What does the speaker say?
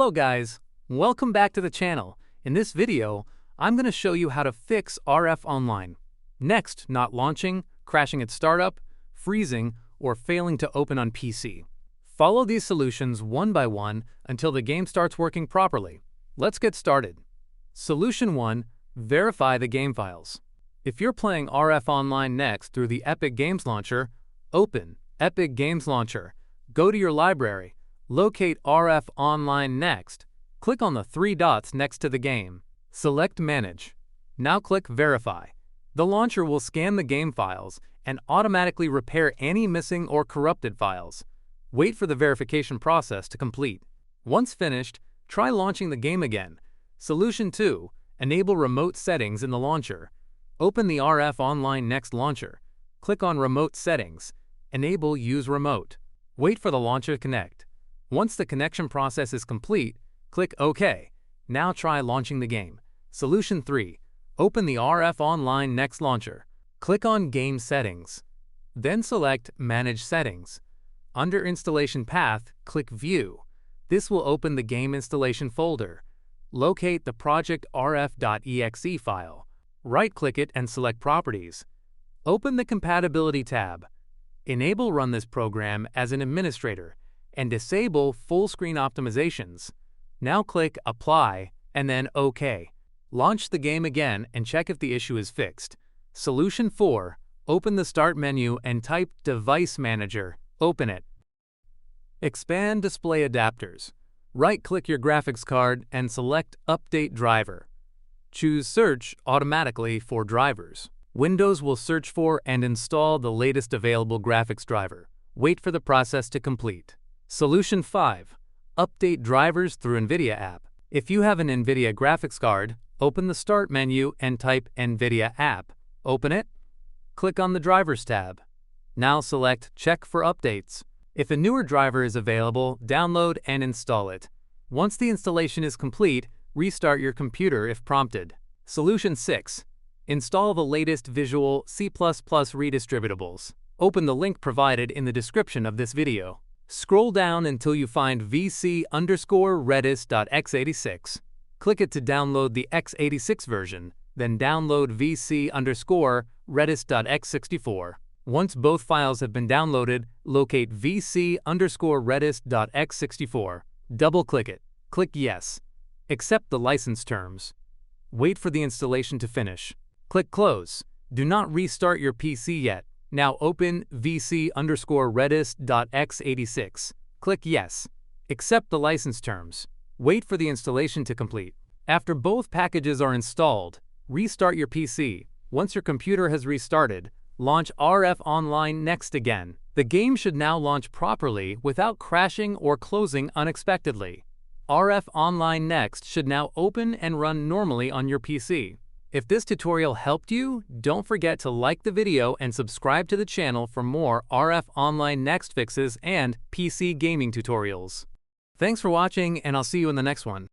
Hello guys, welcome back to the channel. In this video, I'm going to show you how to fix RF Online. Next, not launching, crashing at startup, freezing, or failing to open on PC. Follow these solutions one by one until the game starts working properly. Let's get started. Solution 1. Verify the game files. If you're playing RF Online Next through the Epic Games Launcher, open Epic Games Launcher, go to your library, locate RF Online Next, click on the three dots next to the game. Select Manage. Now click Verify. The launcher will scan the game files and automatically repair any missing or corrupted files. Wait for the verification process to complete. Once finished, try launching the game again. Solution 2. Enable remote settings in the launcher. Open the RF Online Next launcher. Click on Remote Settings. Enable Use Remote. Wait for the launcher to connect. Once the connection process is complete, click OK. Now try launching the game. Solution 3. Open the RF Online Next launcher. Click on Game Settings. Then select Manage Settings. Under Installation Path, click View. This will open the game installation folder. Locate the project rf.exe file. Right-click it and select Properties. Open the Compatibility tab. Enable Run this program as an administrator and disable full-screen optimizations. Now click Apply and then OK. Launch the game again and check if the issue is fixed. Solution 4. Open the Start menu and type Device Manager. Open it. Expand Display Adapters. Right-click your graphics card and select Update Driver. Choose Search automatically for drivers. Windows will search for and install the latest available graphics driver. Wait for the process to complete. Solution 5. Update drivers through NVIDIA app. If you have an NVIDIA graphics card, open the Start menu and type NVIDIA app. Open it. Click on the Drivers tab. Now select Check for Updates. If a newer driver is available, download and install it. Once the installation is complete, restart your computer if prompted. Solution 6. Install the latest Visual C++ redistributables. Open the link provided in the description of this video. Scroll down until you find vc_redis.x86. Click it to download the x86 version, then download vc_redis.x64. Once both files have been downloaded, locate vc_redis.x64. Double-click it. Click Yes. Accept the license terms. Wait for the installation to finish. Click Close. Do not restart your PC yet. Now open vc_redis.x86. Click Yes. Accept the license terms. Wait for the installation to complete. After both packages are installed, restart your PC. Once your computer has restarted, launch RF Online Next again. The game should now launch properly without crashing or closing unexpectedly. RF Online Next should now open and run normally on your PC. If this tutorial helped you, don't forget to like the video and subscribe to the channel for more RF Online Next fixes and PC gaming tutorials. Thanks for watching, and I'll see you in the next one.